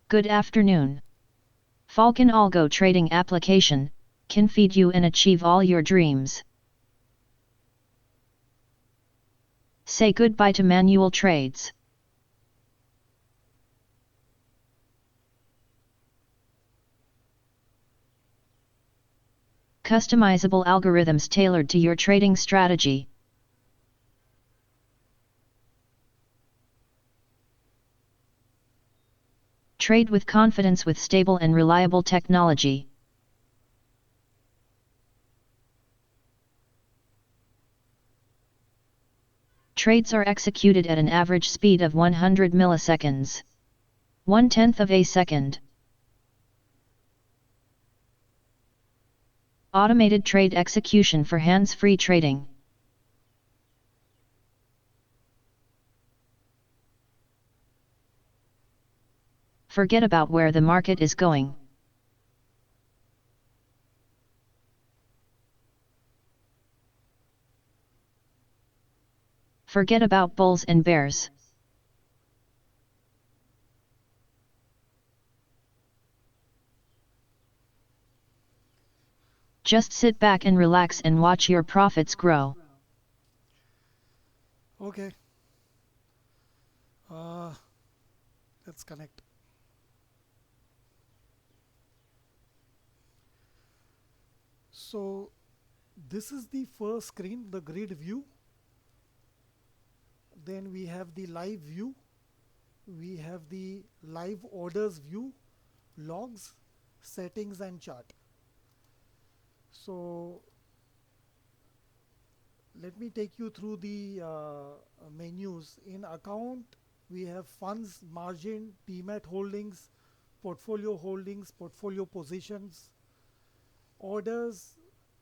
Good afternoon. Falcon Algo trading application can feed you and achieve all your dreams. Say goodbye to manual trades. Customizable algorithms tailored to your trading strategy. Trade with confidence with stable and reliable technology. Trades are executed at an average speed of 100 milliseconds. 1/10 of a second. Automated trade execution for hands-free trading. Forget about where the market is going. Forget about bulls and bears. Just sit back and relax and watch your profits grow. Okay. Let's connect. So this is the first screen, the grid view. Then we have the live view. We have the live orders view, logs, settings and chart. So let me take you through the menus. In account, we have funds, margin, demat holdings, portfolio positions, orders.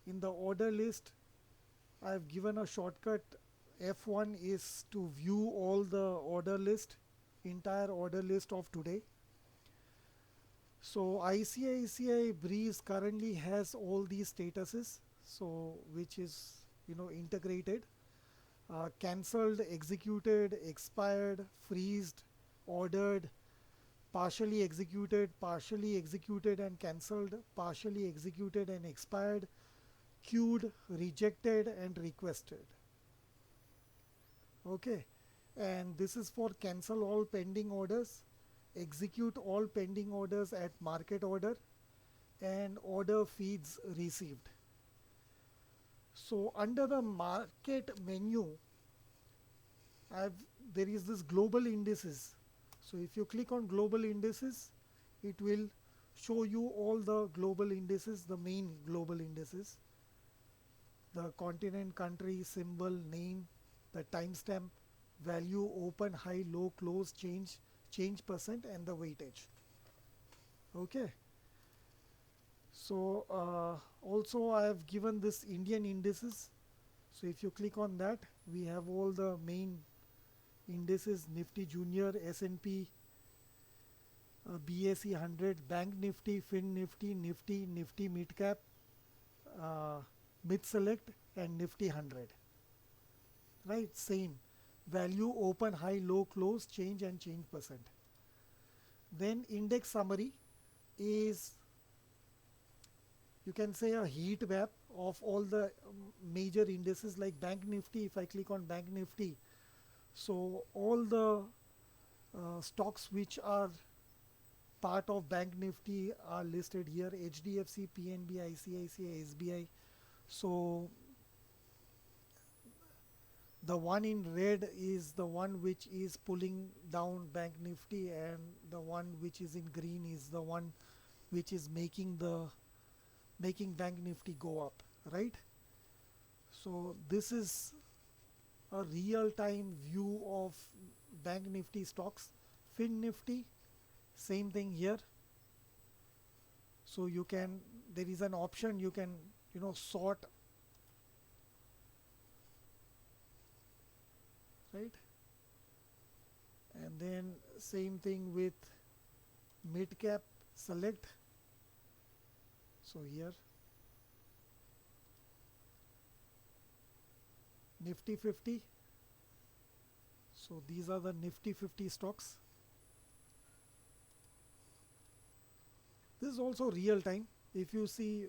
In the order list, I have given a shortcut. F1 is to view all the order list, entire order list of today. So ICICI Breeze currently has all these statuses, so which is integrated, cancelled, executed, expired, freezed, ordered, partially executed and cancelled, partially executed and expired, queued, rejected and requested. Okay, and this is for cancel all pending orders, execute all pending orders at market order, and order feeds received. So under the market menu, I've there is this global indices. So if you click on global indices, it will show you all the global indices, the main global indices, the continent, country, symbol, name, the timestamp, value, open, high, low, close, change percent, and the weightage. Okay. So also I have given this Indian indices. So if you click on that, we have all the main indices: Nifty Junior, S&P, BSE 100, Bank Nifty, Fin Nifty, Nifty Mid Cap, Mid Select, and Nifty 100. Right, same value, open, high, low, close, change and change percent. Then index summary is, you can say, a heat map of all the major indices like Bank Nifty. If I click on Bank Nifty, so all the stocks which are part of Bank Nifty are listed here: HDFC, PNB, ICICI, SBI. So the one in red is the one which is pulling down Bank Nifty, and the one which is in green is the one which is making Bank Nifty go up, right? So this is a real-time view of Bank Nifty stocks. Fin Nifty, same thing here. So you can, there is an option, you can sort, right? And then same thing with mid cap select. So here Nifty 50. So these are the Nifty 50 stocks. This is also real time. If you see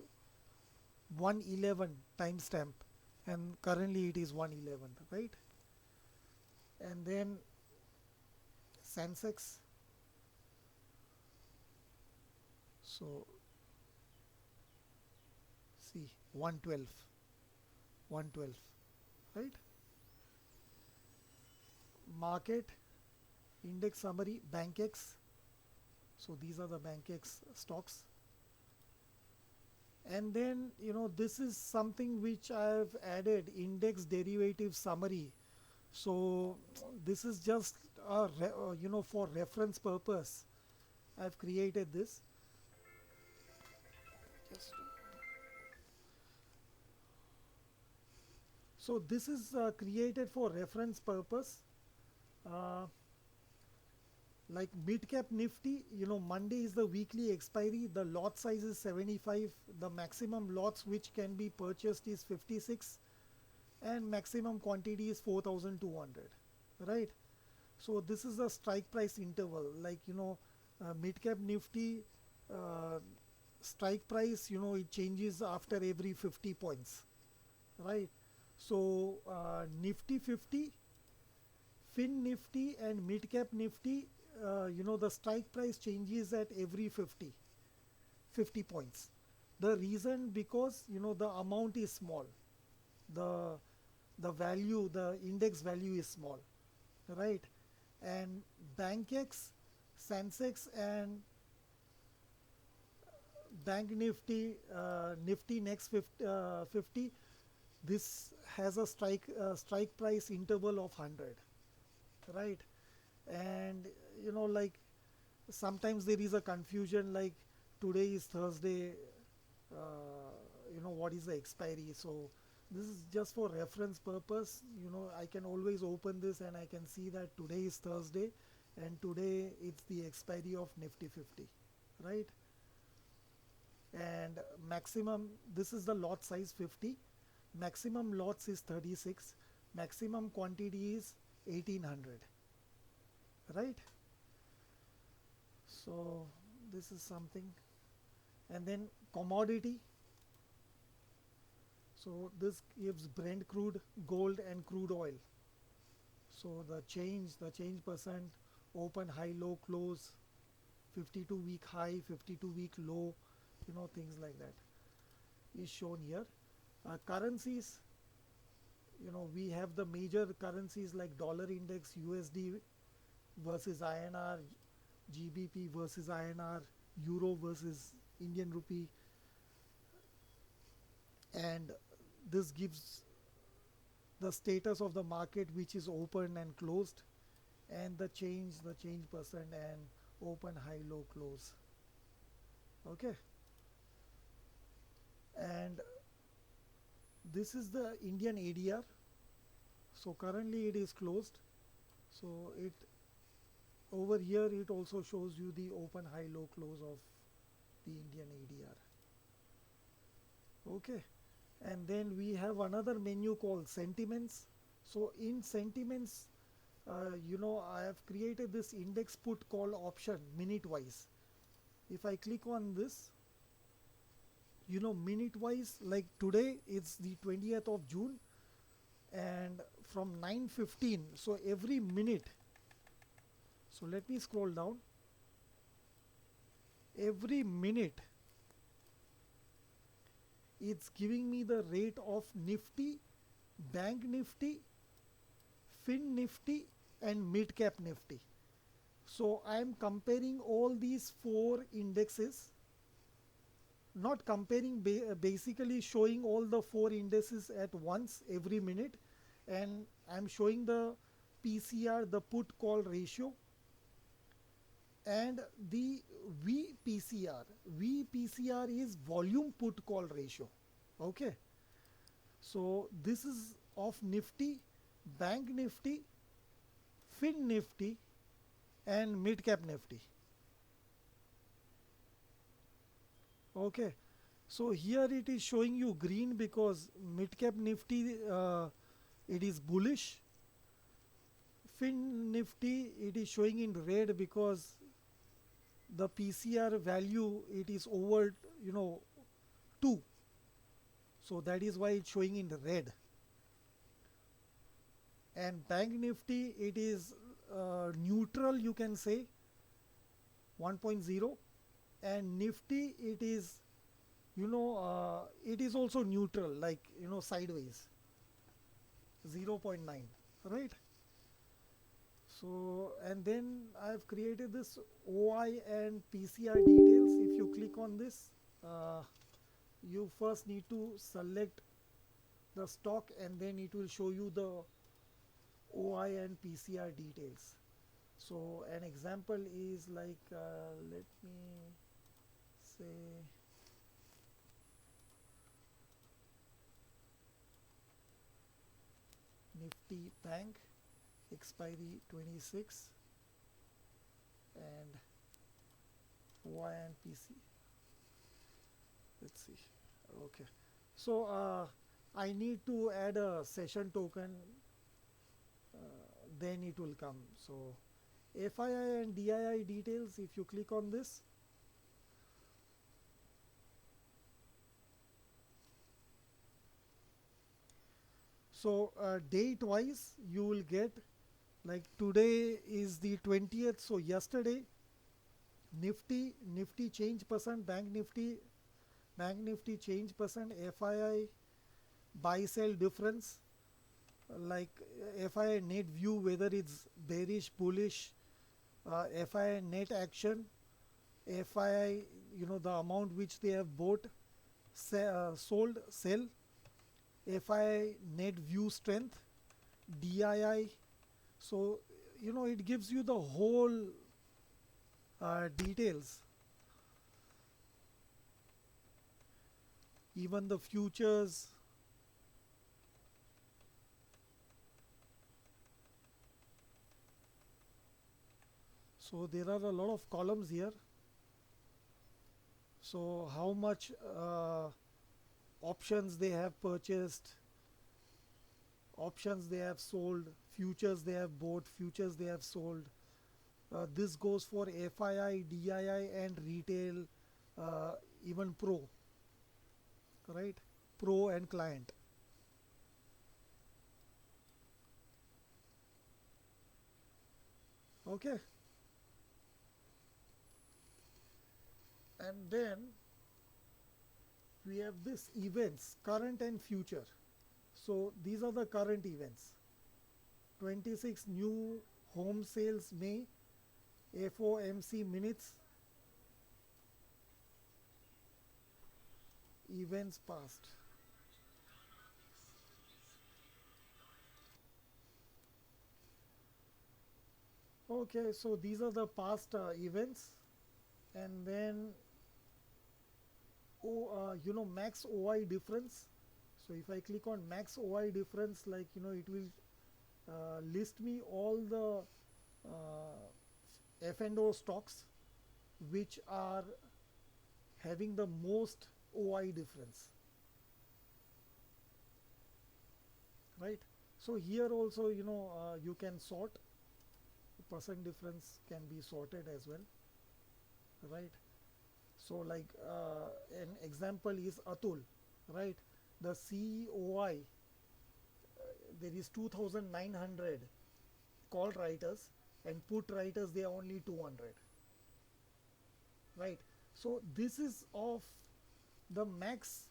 111 timestamp, and currently it is 111, right? And then Sensex. So see 112, 112, right? Market index summary, BankX. So these are the BankX stocks. And then this is something which I have added, index derivative summary. So this is just for reference purpose I've created this. Just so this is created for reference purpose. Uh, like mid cap nifty, Monday is the weekly expiry, the lot size is 75, the maximum lots which can be purchased is 56, and maximum quantity is 4200, right? So this is the strike price interval, like mid cap nifty uh, strike price, it changes after every 50 points, right? So nifty 50, fin nifty and mid cap nifty, the strike price changes at every 50 points. The reason, because the amount is small, the value, the index value is small, right? And BankX, Sensex and Bank Nifty, Nifty next 50, this has a strike price interval of 100, right? And like sometimes there is a confusion, like today is Thursday, what is the expiry. So this is just for reference purpose. I can always open this and I can see that today is Thursday and today it's the expiry of Nifty 50, right? And maximum, this is the lot size 50, maximum lots is 36, maximum quantity is 1800, right? So this is something. And then commodity, so this gives Brent crude, gold and crude oil. So the change percent, open, high, low, close, 52 week high, 52 week low, things like that is shown here. Currencies, we have the major currencies like dollar index, USD versus INR, GBP versus INR, Euro versus Indian rupee, and this gives the status of the market, which is open and closed, and the change percent and open, high, low, close. Okay. And this is the Indian ADR. So currently it is closed. So it over here it also shows you the open, high, low, close of the Indian ADR. Okay. And then we have another menu called sentiments. So in sentiments, I have created this index put call option minute wise. If I click on this, minute wise, like today it's the 20th of June, and from 9:15, so every minute, so let me scroll down, every minute it's giving me the rate of Nifty, Bank Nifty, Fin Nifty and Mid Cap Nifty. So I am comparing all these four indexes, not comparing, basically showing all the four indices at once every minute, and I'm showing the PCR, the put call ratio, and the VPCR. VPCR is volume put call ratio. Okay. So this is of Nifty, Bank Nifty, Fin Nifty and Mid Cap Nifty. Okay. So here it is showing you green because Mid Cap Nifty it is bullish. Fin Nifty it is showing in red because the PCR value, it is over, you know, 2. So that is why it's showing in the red. And bank nifty, it is neutral, you can say, 1.0. And nifty, it is, it is also neutral, like, sideways, 0.9, right? So, and then I've created this OI and PCR details. If you click on this, you first need to select the stock, and then it will show you the OI and PCR details. So an example is like, let me say, Nifty Bank, expiry 26, and OI and PC. Let's see. Okay. So I need to add a session token, then it will come. So FII and DII details, if you click on this, so date wise you will get, like today is the 20th, so yesterday Nifty change percent, Bank Nifty change percent, FII buy sell difference, like FII net view whether it's bearish, bullish, FII net action, FII, the amount which they have bought, sold, sell, FII net view strength, DII. So it gives you the whole details, even the futures. So there are a lot of columns here. So how much options they have purchased, options they have sold, futures they have bought, futures they have sold. This goes for FII, DII and retail, even pro, right? Pro and client. Okay. And then we have this events, current and future. So these are the current events. 26 new home sales May, FOMC minutes, events past. Okay, so these are the past events, and then max OI difference. So if I click on max OI difference, like it will list me all the F&O stocks which are having the most OI difference, right? So here also you can sort, percent difference can be sorted as well, right? So like an example is Atul, right? The COI, there is 2,900 call writers, and put writers they are only 200, right? So this is of the max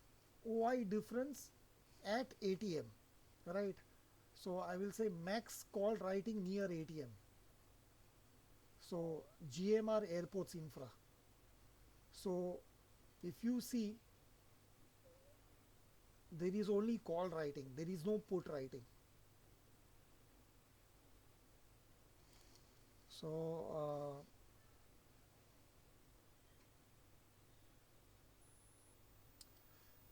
OI difference at ATM, right? So I will say max call writing near ATM. So GMR Airports Infra. So if you see, there is only call writing, there is no put writing. So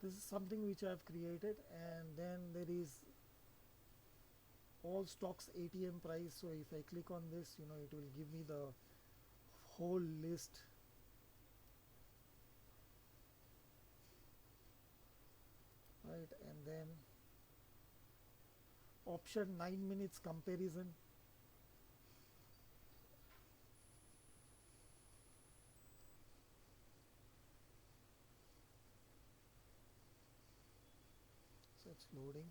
this is something which I have created, and then there is all stocks ATM price. So if I click on this, it will give me the whole list. Right, and then option 9 minutes comparison. It's loading.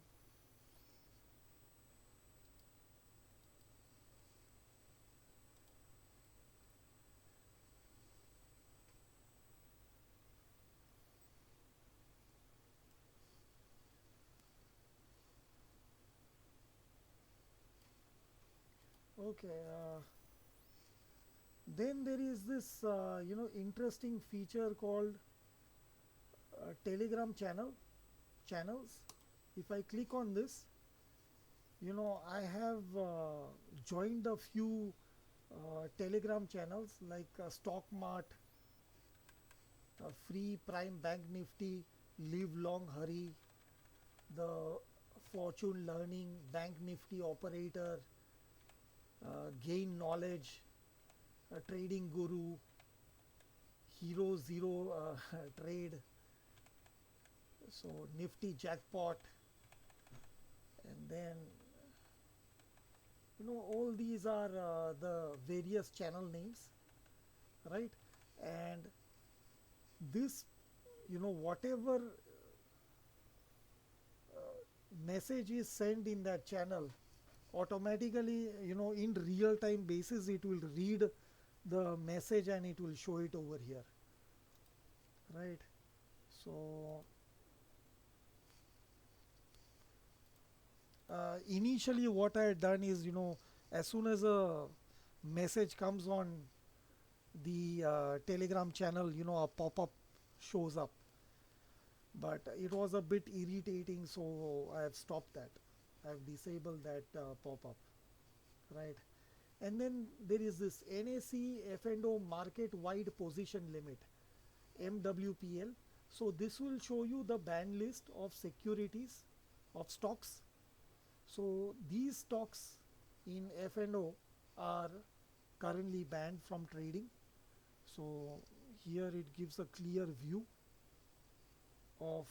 Okay, then there is this interesting feature called Telegram channels. If I click on this, I have joined a few Telegram channels like Stock Mart, Free Prime Bank Nifty, Live Long Hurry, the Fortune Learning Bank Nifty Operator, Gain Knowledge, Trading Guru, Hero Zero Trade, so Nifty Jackpot, and then all these are the various channel names, right? And this, whatever message is sent in that channel, automatically, in real time basis, it will read the message and it will show it over here, right? So initially what I had done is, as soon as a message comes on the Telegram channel, a pop-up shows up, but it was a bit irritating, so I have stopped that. I have disabled that pop-up, right? And then there is this NAC F&O market wide position limit, MWPL. So this will show you the banned list of securities, of stocks. So these stocks in F&O are currently banned from trading. So here it gives a clear view of,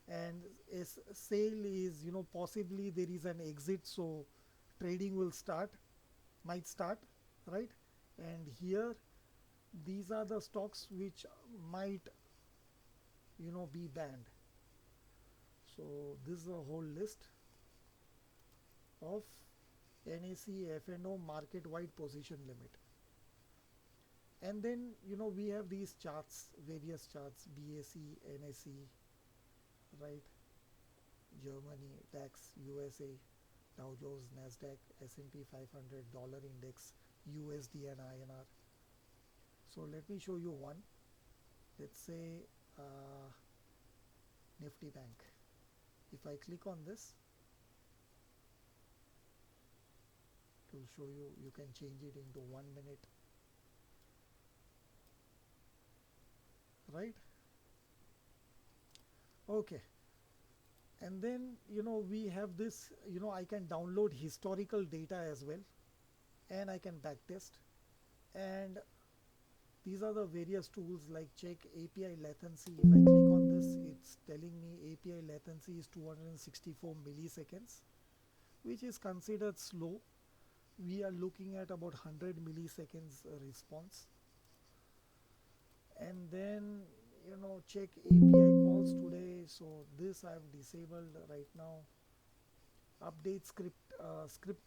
and as sale is, possibly there is an exit, so trading will might start, right? And here these are the stocks which might be banned. So this is a whole list of NAC F&O market wide position limit. And then we have these charts, various charts, BAC, NAC, right? Germany, DAX, USA, Dow Jones, Nasdaq, S&P 500, dollar index, USD and INR. So let me show you one. Let's say Nifty Bank. If I click on this, it will show you, you can change it into 1 minute, right? Okay. And then we have this, I can download historical data as well, and I can backtest. And these are the various tools like check API latency. If I click on this, it's telling me API latency is 264 milliseconds, which is considered slow. We are looking at about 100 milliseconds response. And then check API calls today. So this I have disabled right now. Update script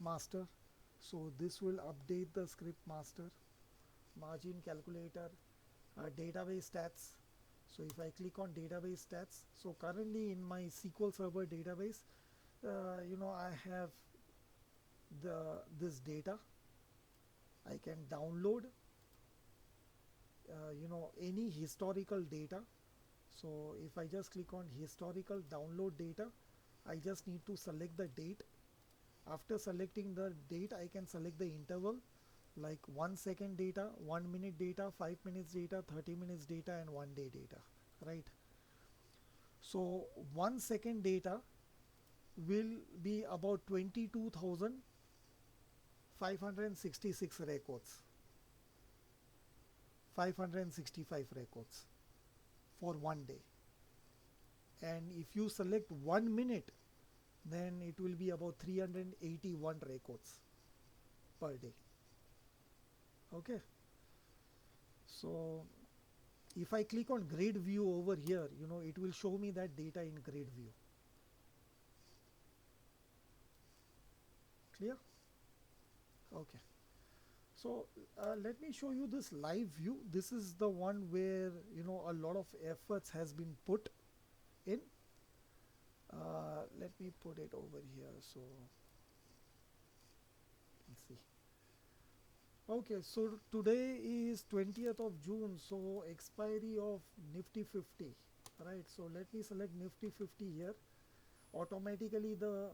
master. So this will update the script master. Margin calculator, database stats. So if I click on database stats, so currently in my SQL Server database, I have this data. I can download any historical data. So if I just click on historical download data, I just need to select the date. After selecting the date, I can select the interval like 1 second data, 1 minute data, 5 minutes data, 30 minutes data, and 1 day data, right? So 1 second data will be about 22,566 records, 565 records for 1 day. And if you select 1 minute, then it will be about 381 records per day. Okay, so if I click on grid view over here, it will show me that data in grid view. Clear? Okay. So let me show you this live view. This is the one where a lot of efforts has been put in. Let me put it over here so let's see. Okay, so today is 20th of June, so expiry of Nifty 50, right? So let me select Nifty 50 here. Automatically the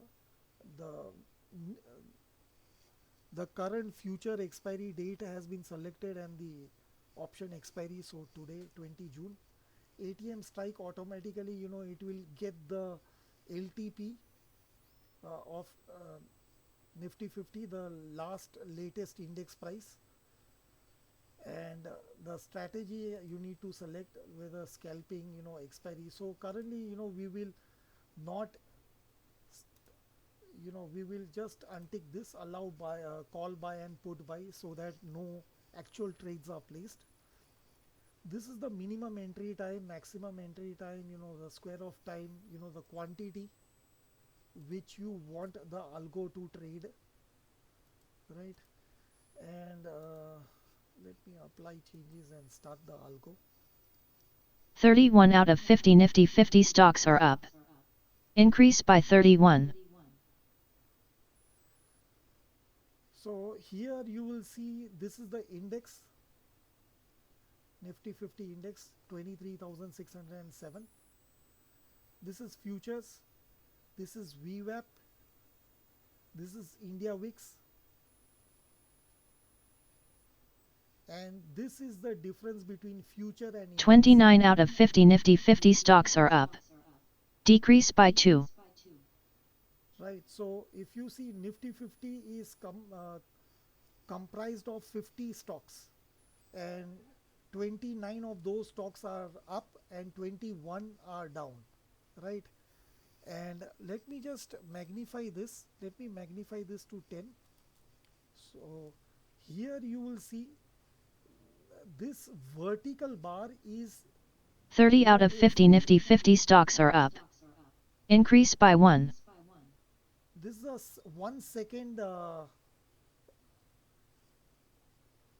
the current future expiry date has been selected and the option expiry, so today 20 June. ATM strike automatically, it will get the LTP of Nifty 50, the latest index price, and the strategy you need to select whether scalping, expiry. So currently, we will not, we will just untick this allow buy, call buy and put buy, so that no actual trades are placed. This is the minimum entry time, maximum entry time, the square of time, the quantity which you want the algo to trade, right? And let me apply changes and start the algo. 31 out of 50 Nifty 50 stocks are up. Increase by 31. So here you will see this is the index, Nifty 50 index 23,607. This is futures, this is VWAP, this is India Wix, and this is the difference between future and index. 29 out of 50 Nifty 50 stocks are up. Decrease by 2. Right, so if you see Nifty 50 is comprised of 50 stocks, and 29 of those stocks are up and 21 are down, right? And let me just magnify this. Let me magnify this to 10. So here you will see this vertical bar is 30 out of 50 Nifty 50 stocks are up. Increase by 1. This is a 1 second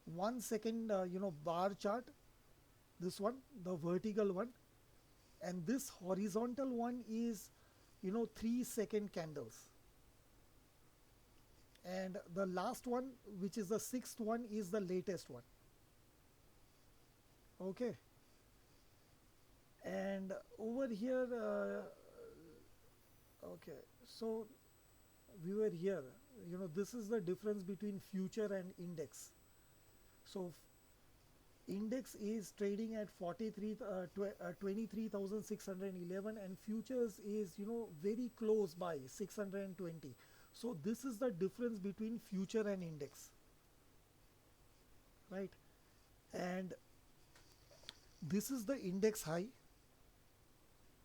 1 second bar chart, this one, the vertical one, and this horizontal one is 3-second candles, and the last one, which is the 6th one, is the latest one. Okay, and over here okay, so we were here, this is the difference between future and index. So index is trading at 23,611, and futures is very close by 620. So this is the difference between future and index, right? And this is the index high,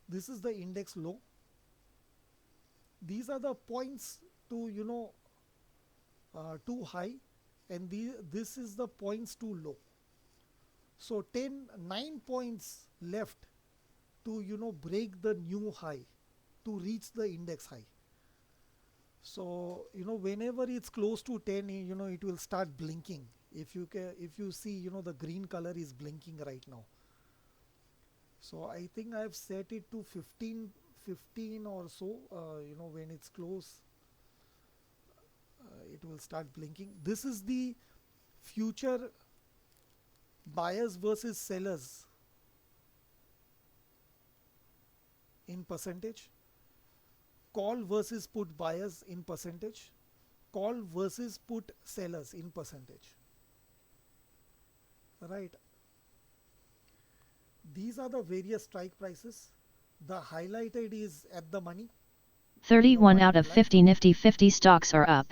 this is the index low. These are the points to too high, and this is the points too low. So 9 points left to break the new high, to reach the index high. So whenever it's close to 10, it will start blinking. If you see, the green color is blinking right now. So I think I've set it to 15 or so. When it's close, it will start blinking. This is the future buyers versus sellers in percentage, call versus put buyers in percentage, call versus put sellers in percentage, right? These are the various strike prices. The highlighted is at the money. 31 out of 50 Nifty 50 stocks are up.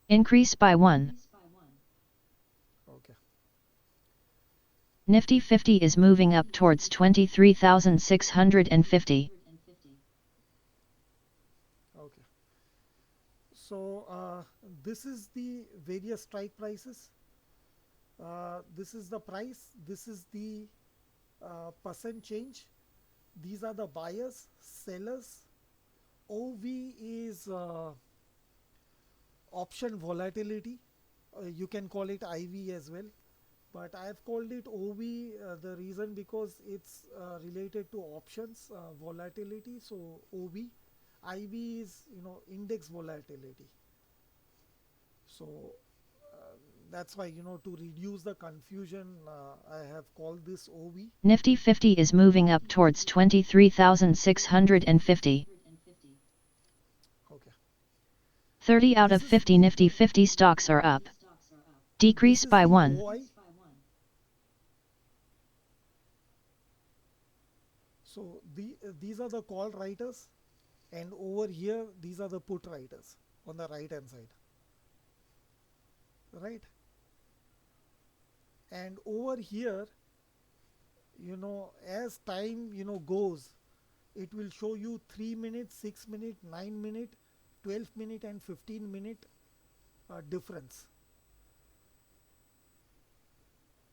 Increase by 1. Okay. Nifty 50 is moving up towards 23,650. Okay. So this is the various strike prices. This is the price. This is the percent change. These are the buyers, sellers. OV is option volatility. You can call it IV as well, but I have called it OV. The reason because it's related to options volatility. So OV, IV is index volatility. So that's why to reduce the confusion, I have called this OV. Nifty 50 is moving up towards 23,650. Okay. 30 out This of is 50 Nifty 50 stocks are up. this Decrease is by the 1. OI. So these are the call writers, and over here these are the put writers on the right hand side, right? And over here, as time goes, it will show you 3 minute, 6 minute, 9 minute, 12 minute and 15 minute difference.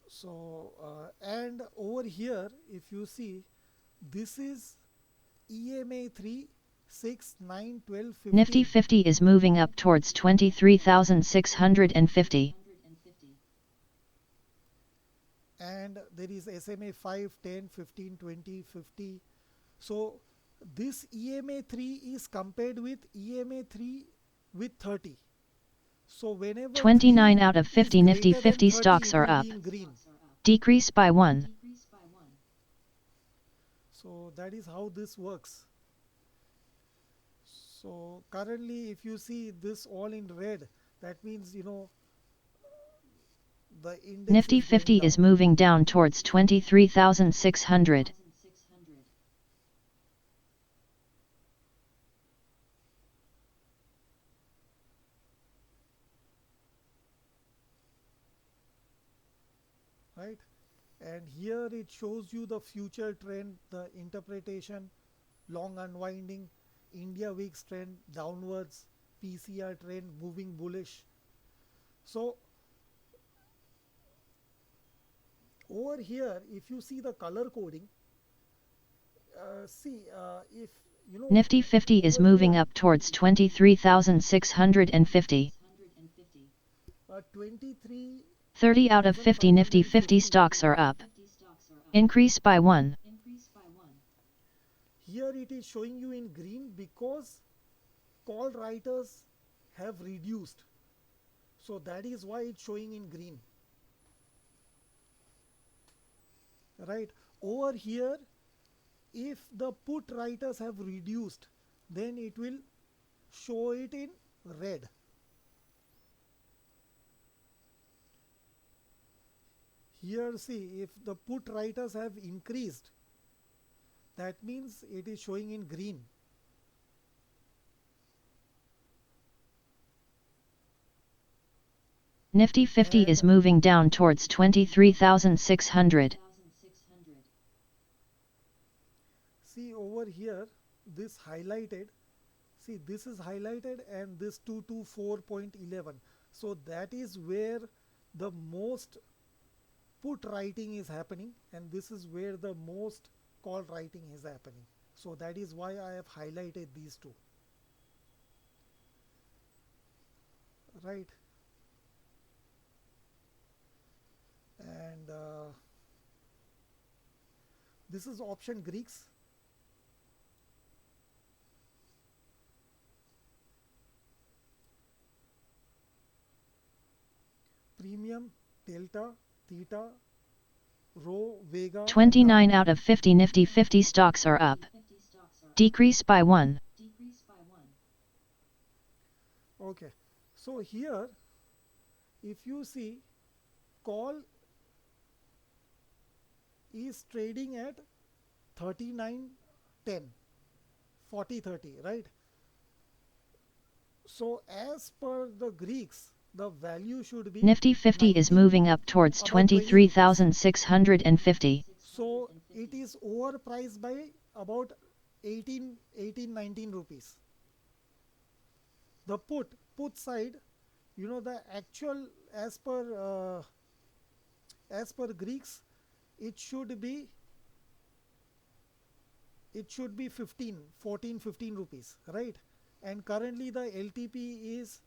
So and over here, if you see, this is EMA 3, 6, 9, 12, 15. Nifty 50 is moving up towards 23,650. And there is SMA 5, 10, 15, 20, 50. So this EMA 3 is compared with EMA 3 with 30. So whenever 29 3 out of is 50 Nifty greater than 50 30, stocks it are will up. be in green. Decrease by 1. So that is how this works. So currently, if you see this all in red, that means the index Nifty is going 50 is down. moving down towards 23,600. Right, and here it shows you the future trend, the interpretation, long unwinding, India weeks trend downwards, PCR trend moving bullish. So over here, if you see the color coding, see if Nifty 50 is over moving here, up towards 23,650. 23 30 out of 50 Nifty 50 stocks are up. Increase by 1. Here it is showing you in green because call writers have reduced. So that is why it's showing in green. Right. Over here, if the put writers have reduced, then it will show it in red. Here see, if the put writers have increased, that means it is showing in green. Nifty 50 is moving down towards 23,600. See over here, this highlighted, see this is highlighted and this 224.11. So that is where the most put writing is happening, and this is where the most call writing is happening. So that is why I have highlighted these two. Right. And this is option Greeks. Premium, delta, theta, rho, vega. 29 out of 50 Nifty 50 stocks are up. Decrease by 1. Okay. So here, if you see, call is trading at 39.10, 40.30, right? So as per the Greeks, the value should be Nifty 50 is 19, moving up towards about 20 rupees. 23,650. So it is overpriced by about 18, 19 rupees. The put side, the actual as per Greeks, it should be 15, 14, 15 rupees, right? And currently the LTP is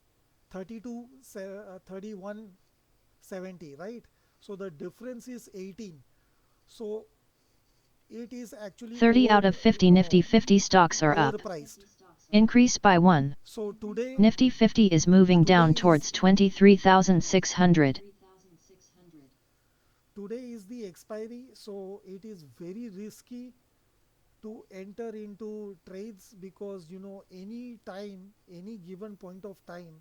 3170, right? So the difference is 18. So it is actually 30 out of 50 Nifty 50 stocks are up. overpriced. Increase by 1. So Nifty 50 is moving down towards 23,600. today is the expiry, so it is very risky to enter into trades, because any time, any given point of time,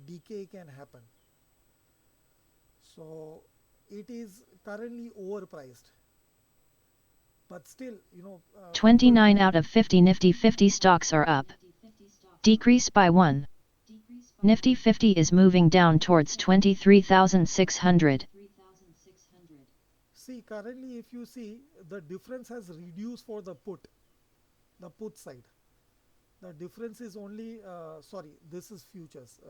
decay can happen. So it is currently overpriced, but still 29 out of 50 Nifty 50 stocks are up. Decrease by 1. Nifty 50 is moving down towards 23,600. see, currently if you see, the difference has reduced for the put side. The difference is only sorry, this is futures.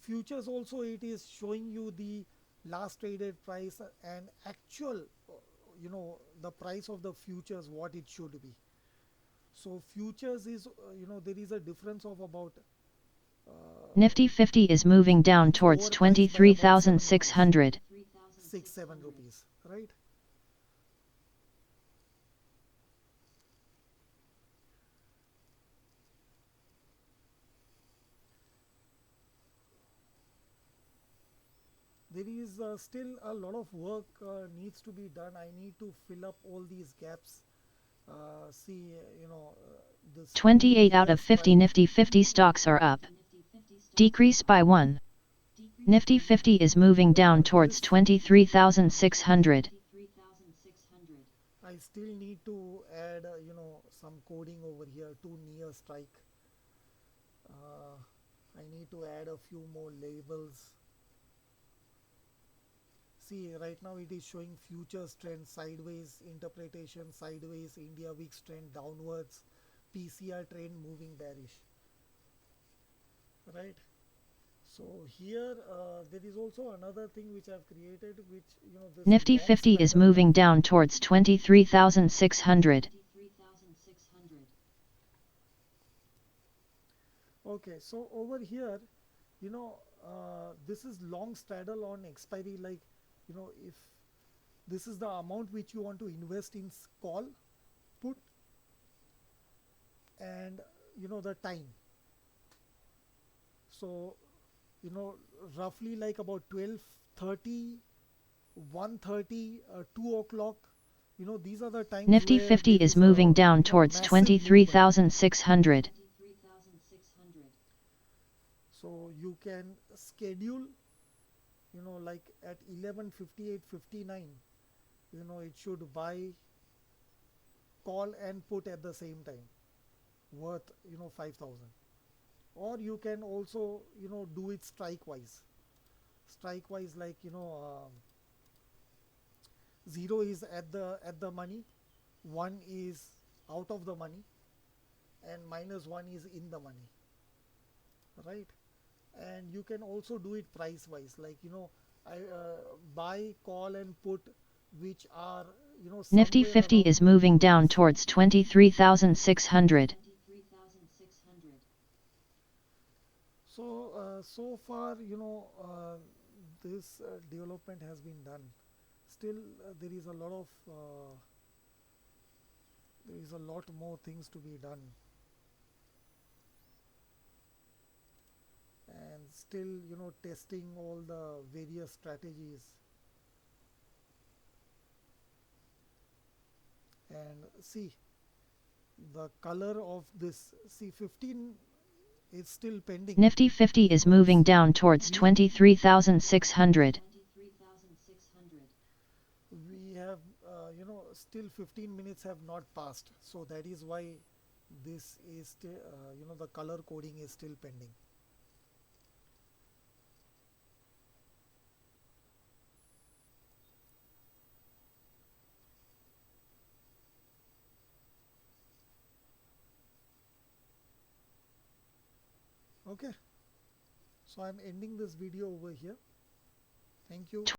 Futures also, it is showing you the last traded price and actual the price of the futures, what it should be. So futures is there is a difference of about Nifty 50 is moving down it's towards overpriced by about 7 rupees, 23,600. 7 rupees, right? There is still a lot of work needs to be done. I need to fill up all these gaps. See, this 28 out of 2 years 50 strike. Nifty 50 stocks are up. Decrease by 1. Nifty 50 is moving down towards This 23,600. I still need to add some coding over here to near strike. I need to add a few more labels. See, right now it is showing futures trend sideways, interpretation sideways, India VIX trend downwards, PCR trend moving bearish, right? So here there is also another thing which I've created, which this Nifty long 50 is straddle. moving down towards 23,600. Okay, so over here, this is long straddle on expiry. Like, if this is the amount which you want to invest in call, put, and the time. So roughly like about 12:30, 1:30, 2 o'clock, these are the times Nifty where 50 there is is a moving down towards massive movement. 23,600. So you can schedule like at 11:58:59, it should buy, call and put at the same time, worth 5,000. Or you can also do it strike wise, like 0 is at the money, 1 is out of the money, and -1 is in the money, right? And you can also do it price wise, like I buy, call and put, which are Nifty somewhere 50 around is 20 moving down rupees. towards 23,600. So so far this development has been done. Still there is a lot of there is a lot more things to be done, and still testing all the various strategies. And see the color of this, see 15 is still pending. Nifty 50 is moving down towards 23,600. We have still 15 minutes have not passed, so that is why this is still the color coding is still pending. Okay, so I'm ending this video over here. Thank you.